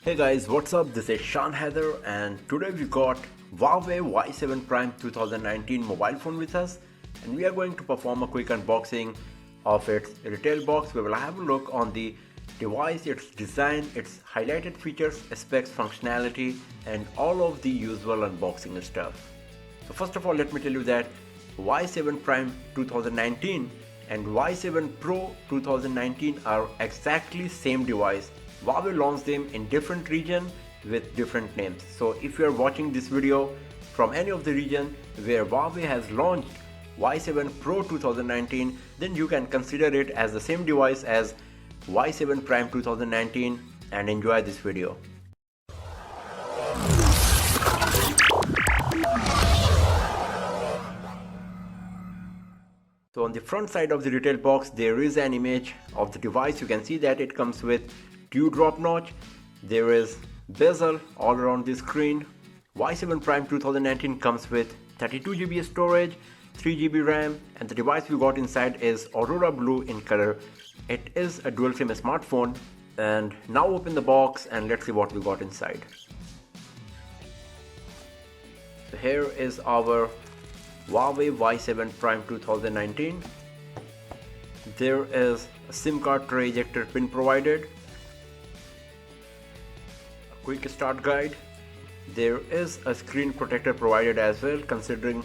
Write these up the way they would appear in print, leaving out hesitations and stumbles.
Hey guys, what's up? This is Sean Heather and today we got Huawei Y7 Prime 2019 mobile phone with us, and we are going to perform a quick unboxing of its retail box. We will have a look on the device, its design, its highlighted features, specs, functionality, and all of the usual unboxing stuff. So first of all, let me tell you that Y7 Prime 2019 and Y7 Pro 2019 are exactly same device. Huawei launched them in different region with different names. So if you are watching this video from any of the region where Huawei has launched Y7 Pro 2019, then you can consider it as the same device as Y7 Prime 2019 and enjoy this video. So on the front side of the retail box there is an image of the device. You can see that it comes with dewdrop notch, there is bezel all around the screen. Y7 Prime 2019 comes with 32GB storage, 3GB RAM, and the device we got inside is Aurora Blue in color. It is a dual SIM smartphone. And now open the box and let's see what we got inside. So here is our Huawei Y7 Prime 2019. There is a SIM card tray ejector pin provided, a quick start guide. There is a screen protector provided as well, considering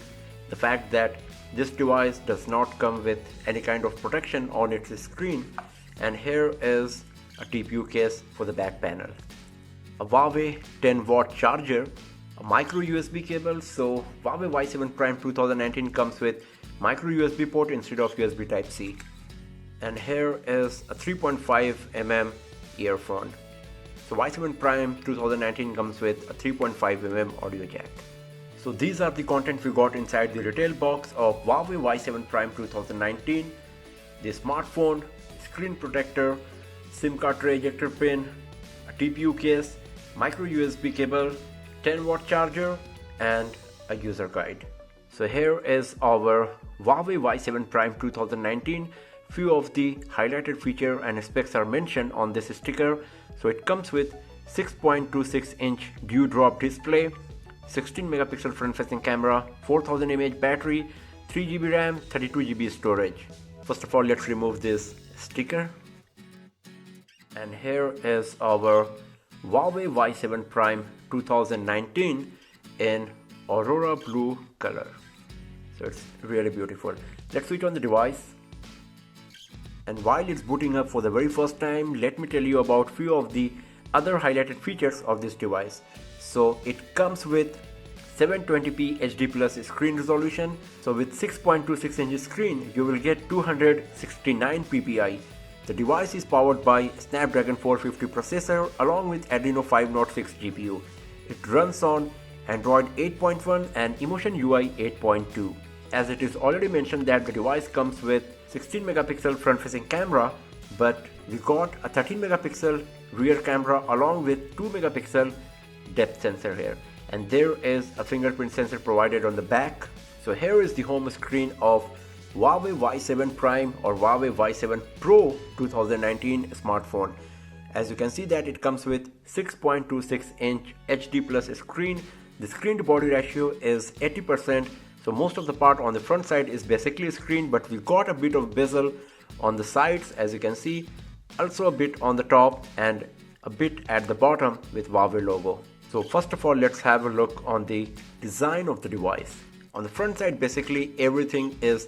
the fact that this device does not come with any kind of protection on its screen. And here is a TPU case for the back panel, a Huawei 10-watt charger, a micro USB cable. So Huawei Y7 Prime 2019 comes with micro USB port instead of USB Type-C. And here is a 3.5mm earphone. So Y7 Prime 2019 comes with a 3.5mm audio jack. So these are the content we got inside the retail box of Huawei Y7 Prime 2019. The smartphone, screen protector, SIM card tray ejector pin, a TPU case, micro USB cable, 10-watt charger, and a user guide. So here is our Huawei Y7 Prime 2019. Few of the highlighted feature and specs are mentioned on this sticker. So it comes with 6.26-inch dewdrop display, 16 megapixel front-facing camera, 4000 mAh battery, 3GB RAM, 32GB storage. First of all, let's remove this sticker. And here is our Huawei Y7 Prime 2019 in Aurora Blue color. So it's really beautiful. Let's switch on the device. And while it's booting up for the very first time, let me tell you about few of the other highlighted features of this device. So it comes with 720p HD plus screen resolution. So with 6.26 inch screen, you will get 269 ppi. The device is powered by Snapdragon 450 processor along with Adreno 506 GPU. It runs on Android 8.1 and Emotion UI 8.2. As it is already mentioned that the device comes with 16 megapixel front-facing camera, but we got a 13 megapixel rear camera along with 2 megapixel depth sensor here. And there is a fingerprint sensor provided on the back. So here is the home screen of Huawei Y7 Prime or Huawei Y7 Pro 2019 smartphone. As you can see that it comes with 6.26-inch HD plus screen. The screen to body ratio is 80%. So most of the part on the front side is basically screen, but we got a bit of bezel on the sides, as you can see, also a bit on the top and a bit at the bottom with Huawei logo. So first of all, let's have a look on the design of the device. On the front side, basically everything is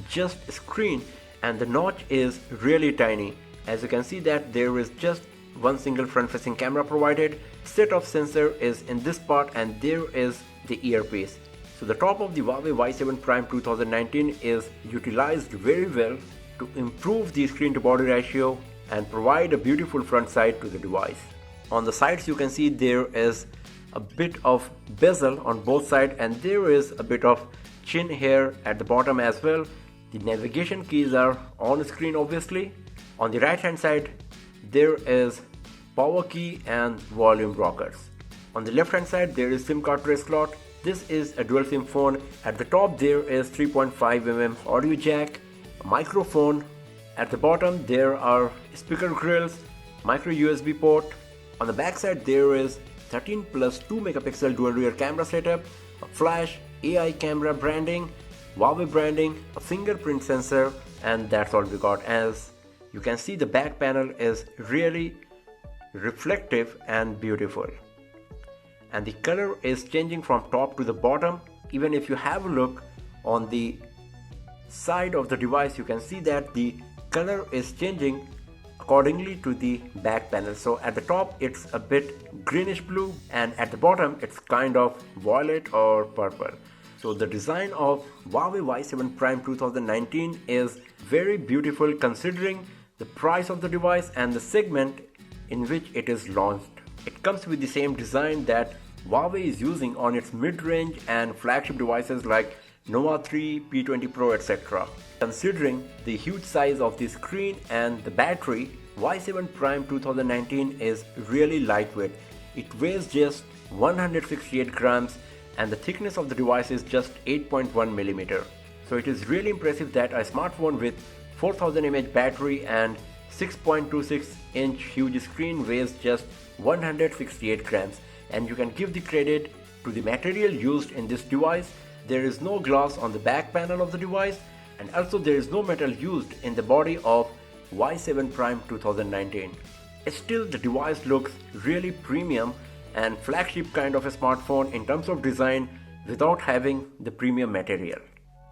just screen and the notch is really tiny. As you can see that there is just one single front facing camera provided. Set of sensor is in this part and there is the earpiece. So the top of the Huawei Y7 Prime 2019 is utilized very well to improve the screen to body ratio and provide a beautiful front side to the device. On the sides you can see there is a bit of bezel on both sides and there is a bit of chin here at the bottom as well. The navigation keys are on screen obviously. On the right hand side there is power key and volume rockers. On the left hand side there is SIM card tray slot. This is a dual SIM phone. At the top there is 3.5mm audio jack, a microphone. At the bottom there are speaker grills, micro USB port, On the back side there is 13 plus 2 megapixel dual rear camera setup, a flash, AI camera branding, Huawei branding, a fingerprint sensor, and that's all we got. As you can see, the back panel is really reflective and beautiful, and the color is changing from top to the bottom. Even if you have a look on the side of the device, you can see that the color is changing accordingly to the back panel. So at the top it's a bit greenish blue, and at the bottom it's kind of violet or purple. So the design of Huawei Y7 Prime 2019 is very beautiful considering the price of the device and the segment in which it is launched. It comes with the same design that Huawei is using on its mid-range and flagship devices like Nova 3, P20 Pro, etc. Considering the huge size of the screen and the battery, Y7 Prime 2019 is really lightweight. It weighs just 168 grams and the thickness of the device is just 8.1 mm. So it is really impressive that a smartphone with 4000 mAh battery and 6.26 inch huge screen weighs just 168 grams. And you can give the credit to the material used in this device. There is no glass on the back panel of the device, and also there is no metal used in the body of Y7 Prime 2019. Still, the device looks really premium and flagship kind of a smartphone in terms of design without having the premium material.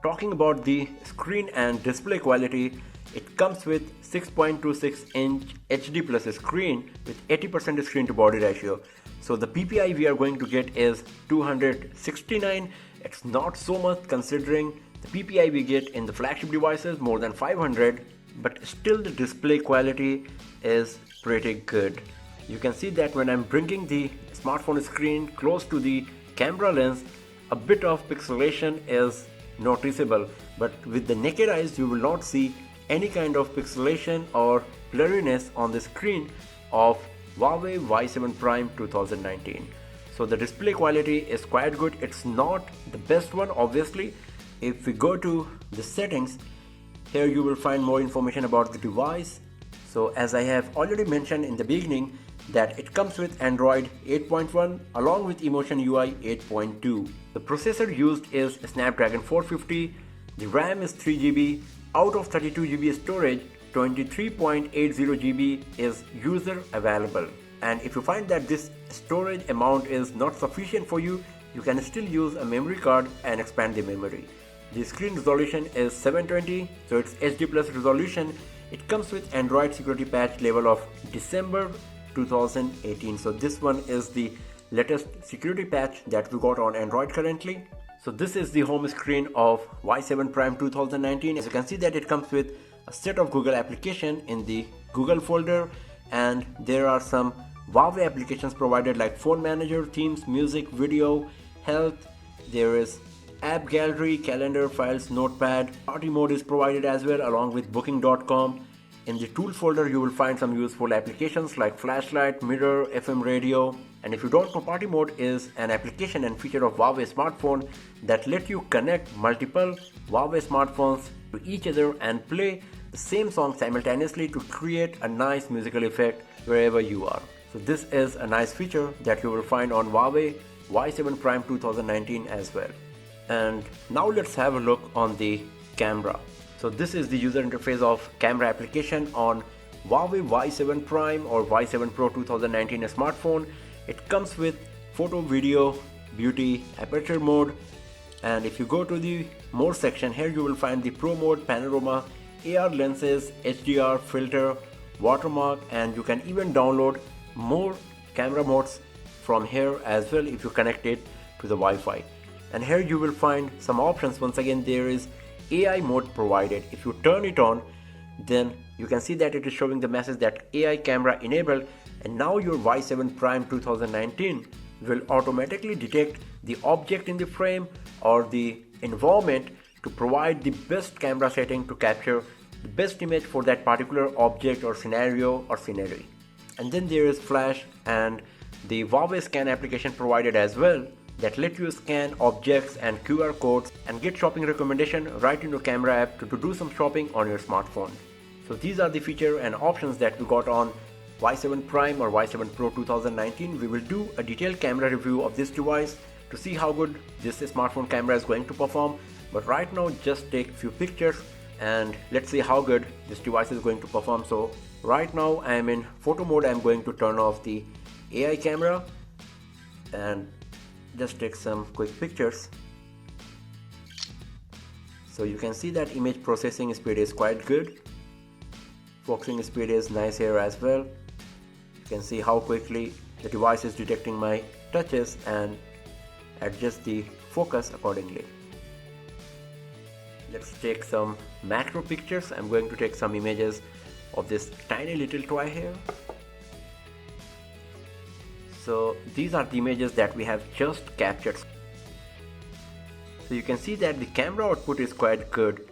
Talking about the screen and display quality, it comes with 6.26 inch HD plus screen with 80% screen to body ratio. So the PPI we are going to get is 269. It's not so much considering the PPI we get in the flagship devices, more than 500, but still the display quality is pretty good. You can see that when I'm bringing the smartphone screen close to the camera lens, a bit of pixelation is noticeable, but with the naked eyes you will not see any kind of pixelation or blurriness on the screen of Huawei Y7 Prime 2019. So the display quality is quite good. It's not the best one, obviously. If we go to the settings, here you will find more information about the device. So as I have already mentioned in the beginning, that it comes with Android 8.1 along with Emotion UI 8.2. The processor used is Snapdragon 450. The RAM is 3GB. Out of 32GB storage, 23.80GB is user available. And if you find that this storage amount is not sufficient for you, you can still use a memory card and expand the memory. The screen resolution is 720, so it's HD plus resolution. It comes with Android security patch level of December 2018. So this one is the latest security patch that we got on Android currently. So this is the home screen of Y7 Prime 2019. As you can see that it comes with a set of Google application in the Google folder, and there are some Huawei applications provided like Phone Manager, Themes, Music, Video, Health. There is App Gallery, Calendar, Files, Notepad. Party mode is provided as well along with Booking.com. In the Tools folder you will find some useful applications like Flashlight, Mirror, FM radio. And if you don't know, Party mode is an application and feature of Huawei smartphone that let you connect multiple Huawei smartphones to each other and play the same song simultaneously to create a nice musical effect wherever you are. So this is a nice feature that you will find on Huawei Y7 Prime 2019 as well. And now let's have a look on the camera. So this is the user interface of camera application on Huawei Y7 Prime or Y7 Pro 2019 smartphone. It comes with photo, video, beauty, aperture mode, and if you go to the more section, here you will find the Pro mode, panorama, AR lenses, HDR, filter, watermark, and you can even download more camera modes from here as well if you connect it to the Wi-Fi. And here you will find some options. Once again, there is AI mode provided. If you turn it on, then you can see that it is showing the message that AI camera enabled, and now your Y7 Prime 2019 will automatically detect the object in the frame or the environment to provide the best camera setting to capture the best image for that particular object or scenario or scenery. And then there is Flash and the Huawei Scan application provided as well that let you scan objects and QR codes and get shopping recommendation right in your camera app to do some shopping on your smartphone. So these are the feature and options that we got on Y7 Prime or Y7 Pro 2019, we will do a detailed camera review of this device to see how good this smartphone camera is going to perform. But right now, just take a few pictures and let's see how good this device is going to perform. So right now I am in photo mode. I'm going to turn off the AI camera and just take some quick pictures. So you can see that image processing speed is quite good. Focusing speed is nice here as well. You can see how quickly the device is detecting my touches and adjust the focus accordingly. Let's take some macro pictures. I'm going to take some images of this tiny little toy here. So these are the images that we have just captured. So you can see that the camera output is quite good.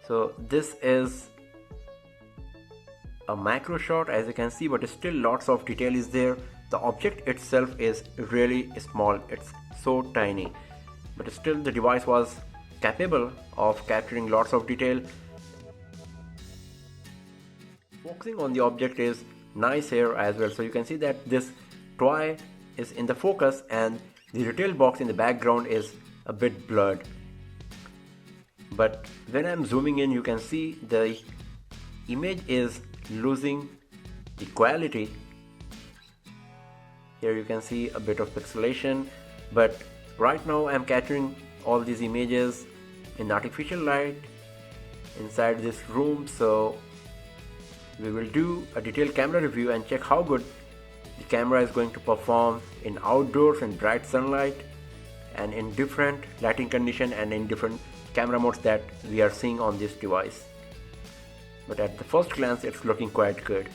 So this is a macro shot, as you can see, but still lots of detail is there. The object itself is really small, it's so tiny, but still the device was capable of capturing lots of detail. Focusing on the object is nice here as well. So you can see that this toy is in the focus and the retail box in the background is a bit blurred. But when I'm zooming in, you can see the image is losing the quality. Here you can see a bit of pixelation, but right now I'm capturing all these images in artificial light inside this room. So we will do a detailed camera review and check how good the camera is going to perform in outdoors in bright sunlight and in different lighting condition and in different camera modes that we are seeing on this device. But at the first glance, it's looking quite good.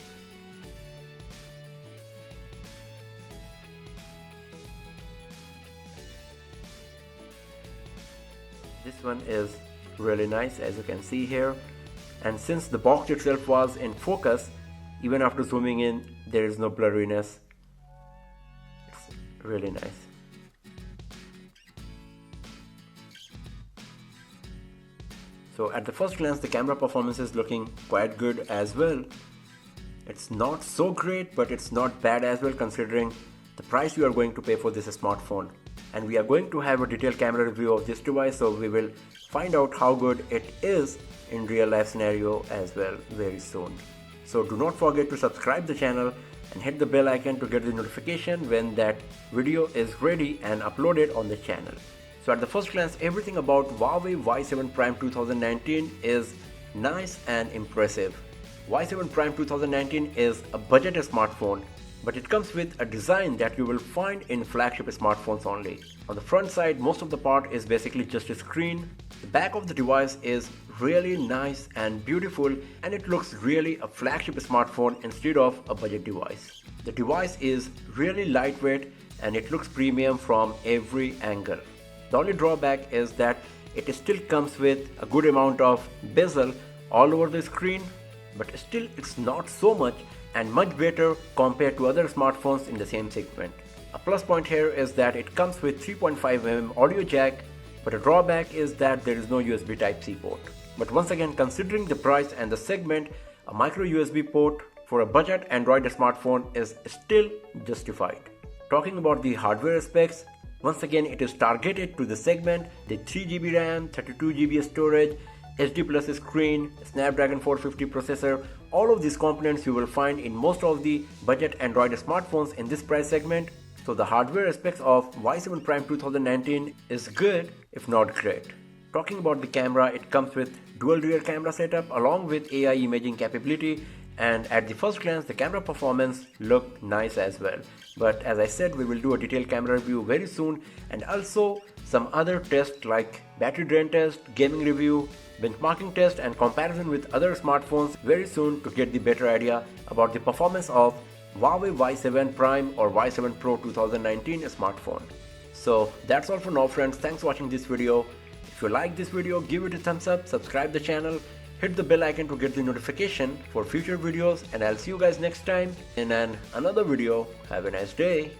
This one is really nice, as you can see here, and since the box itself was in focus, even after zooming in there is no blurriness. It's really nice. So at the first glance, the camera performance is looking quite good as well. It's not so great, but it's not bad as well considering the price you are going to pay for this smartphone. And we are going to have a detailed camera review of this device, so we will find out how good it is in real life scenario as well very soon. So do not forget to subscribe the channel and hit the bell icon to get the notification when that video is ready and uploaded on the channel. So at the first glance, everything about Huawei Y7 Prime 2019 is nice and impressive. Y7 Prime 2019 is a budget smartphone, but it comes with a design that you will find in flagship smartphones only. On the front side, most of the part is basically just a screen. The back of the device is really nice and beautiful, and it looks really a flagship smartphone instead of a budget device. The device is really lightweight and it looks premium from every angle. The only drawback is that it still comes with a good amount of bezel all over the screen, but still it's not so much and much better compared to other smartphones in the same segment. A plus point here is that it comes with 3.5mm audio jack, but a drawback is that there is no USB Type-C port. But once again, considering the price and the segment, a micro USB port for a budget Android smartphone is still justified. Talking about the hardware specs, once again it is targeted to the segment, the 3GB RAM, 32GB storage, HD Plus screen, Snapdragon 450 processor. All of these components you will find in most of the budget Android smartphones in this price segment. So the hardware specs of Y7 Prime 2019 is good, if not great. Talking about the camera, it comes with dual rear camera setup along with AI imaging capability, and at the first glance the camera performance looked nice as well. But as I said, we will do a detailed camera review very soon, and also some other tests like battery drain test, gaming review, benchmarking test and comparison with other smartphones very soon to get the better idea about the performance of Huawei Y7 Prime or Y7 Pro 2019 smartphone. So that's all for now friends, thanks for watching this video. If you like this video, give it a thumbs up, subscribe the channel, hit the bell icon to get the notification for future videos, and I'll see you guys next time in another video. Have a nice day.